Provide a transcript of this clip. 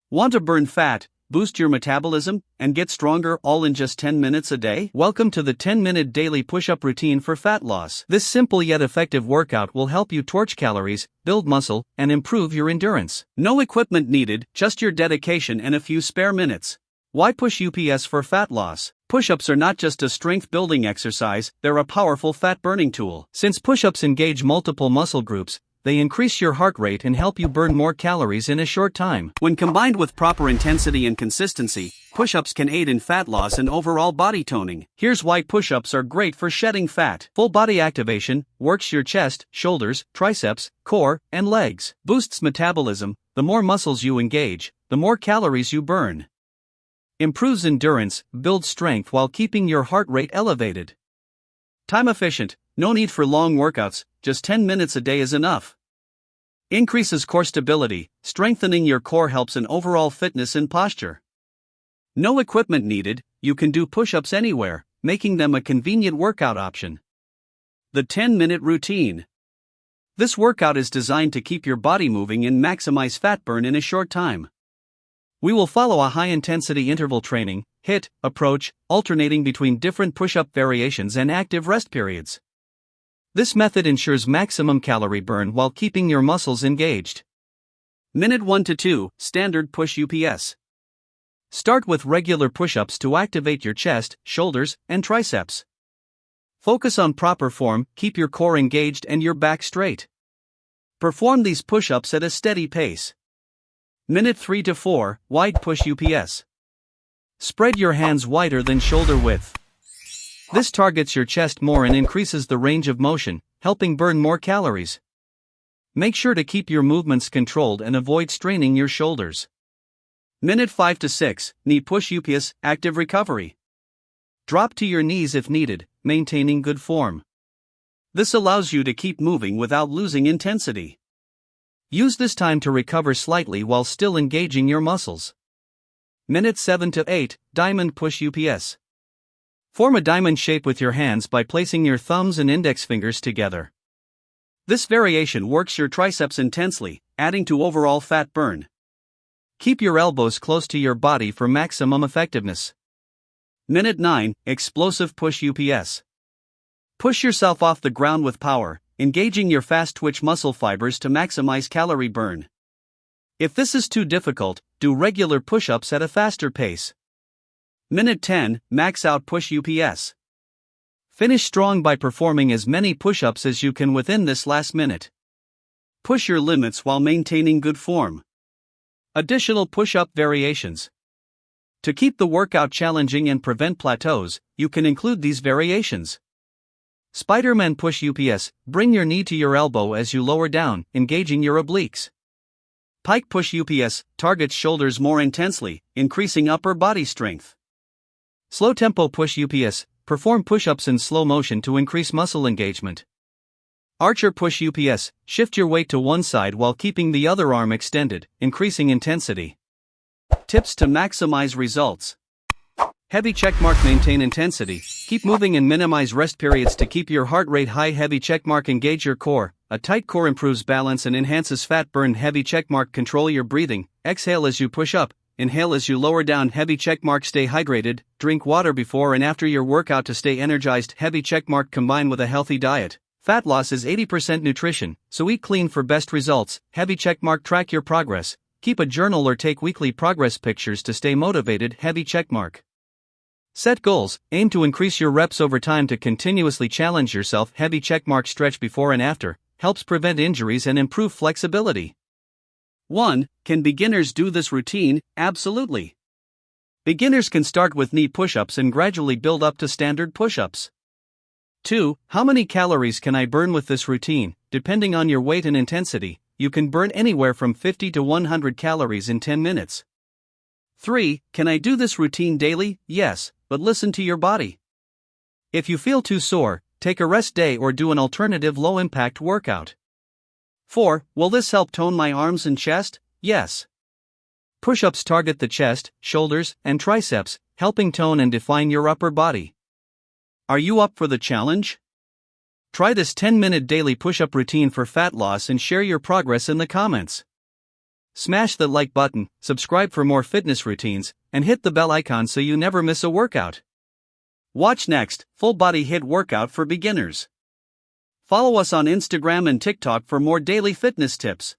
Want to burn fat, boost your metabolism, and get stronger all in just 10 minutes a day? Welcome to the 10-minute daily push-up routine for fat loss. This simple yet effective workout will help you torch calories, build muscle, and improve your endurance. No equipment needed, just your dedication and a few spare minutes. Why push UPS for fat loss? Push-ups are not just a strength-building exercise, they're a powerful fat-burning tool. Since push-ups engage multiple muscle groups, they increase your heart rate and help you burn more calories in a short time. When combined with proper intensity and consistency, push-ups can aid in fat loss and overall body toning. Here's why push-ups are great for shedding fat. Full body activation works your chest, shoulders, triceps, core, and legs. Boosts metabolism. The more muscles you engage, the more calories you burn. Improves endurance, builds strength while keeping your heart rate elevated. Time efficient. No need for long workouts, just 10 minutes a day is enough. Increases core stability. Strengthening your core helps in overall fitness and posture. No equipment needed, you can do push-ups anywhere, making them a convenient workout option. The 10-minute routine. This workout is designed to keep your body moving and maximize fat burn in a short time. We will follow a high-intensity interval training, HIIT, approach, alternating between different push-up variations and active rest periods. This method ensures maximum calorie burn while keeping your muscles engaged. Minute 1 to 2, Standard Push UPS. Start with regular push-ups to activate your chest, shoulders, and triceps. Focus on proper form, keep your core engaged and your back straight. Perform these push-ups at a steady pace. Minute 3 to 4, Wide Push UPS. Spread your hands wider than shoulder width. This targets your chest more and increases the range of motion, helping burn more calories. Make sure to keep your movements controlled and avoid straining your shoulders. Minute 5 to 6, Knee Push UPS, Active Recovery. Drop to your knees if needed, maintaining good form. This allows you to keep moving without losing intensity. Use this time to recover slightly while still engaging your muscles. Minute 7 to 8, Diamond Push UPS. Form a diamond shape with your hands by placing your thumbs and index fingers together. This variation works your triceps intensely, adding to overall fat burn. Keep your elbows close to your body for maximum effectiveness. Minute 9, Explosive Push UPS. Push yourself off the ground with power, engaging your fast-twitch muscle fibers to maximize calorie burn. If this is too difficult, do regular push-ups at a faster pace. Minute 10, Max Out Push UPS. Finish strong by performing as many push-ups as you can within this last minute. Push your limits while maintaining good form. Additional push-up variations. To keep the workout challenging and prevent plateaus, you can include these variations. Spider-Man Push UPS, bring your knee to your elbow as you lower down, engaging your obliques. Pike Push UPS, targets shoulders more intensely, increasing upper body strength. Slow Tempo Push UPS, perform push-ups in slow motion to increase muscle engagement. Archer Push UPS, shift your weight to one side while keeping the other arm extended, increasing intensity. Tips to maximize results. Heavy checkmark, maintain intensity, keep moving and minimize rest periods to keep your heart rate high. Heavy checkmark, engage your core, a tight core improves balance and enhances fat burn. Heavy checkmark, control your breathing, exhale as you push up, inhale as you lower down. Heavy checkmark, stay hydrated, drink water before and after your workout to stay energized. Heavy checkmark, combine with a healthy diet. Fat loss is 80% nutrition, so eat clean for best results. Heavy checkmark, track your progress, keep a journal or take weekly progress pictures to stay motivated. Heavy checkmark. Set goals, aim to increase your reps over time to continuously challenge yourself. Heavy checkmark, stretch before and after, helps prevent injuries and improve flexibility. 1. Can beginners do this routine? Absolutely. Beginners can start with knee push-ups and gradually build up to standard push-ups. 2. How many calories can I burn with this routine? Depending on your weight and intensity, you can burn anywhere from 50 to 100 calories in 10 minutes. 3. Can I do this routine daily? Yes, but listen to your body. If you feel too sore, take a rest day or do an alternative low-impact workout. 4. Will this help tone my arms and chest? Yes. Push-ups target the chest, shoulders, and triceps, helping tone and define your upper body. Are you up for the challenge? Try this 10-minute daily push-up routine for fat loss and share your progress in the comments. Smash the like button, subscribe for more fitness routines, and hit the bell icon so you never miss a workout. Watch next, full body HIIT workout for beginners. Follow us on Instagram and TikTok for more daily fitness tips.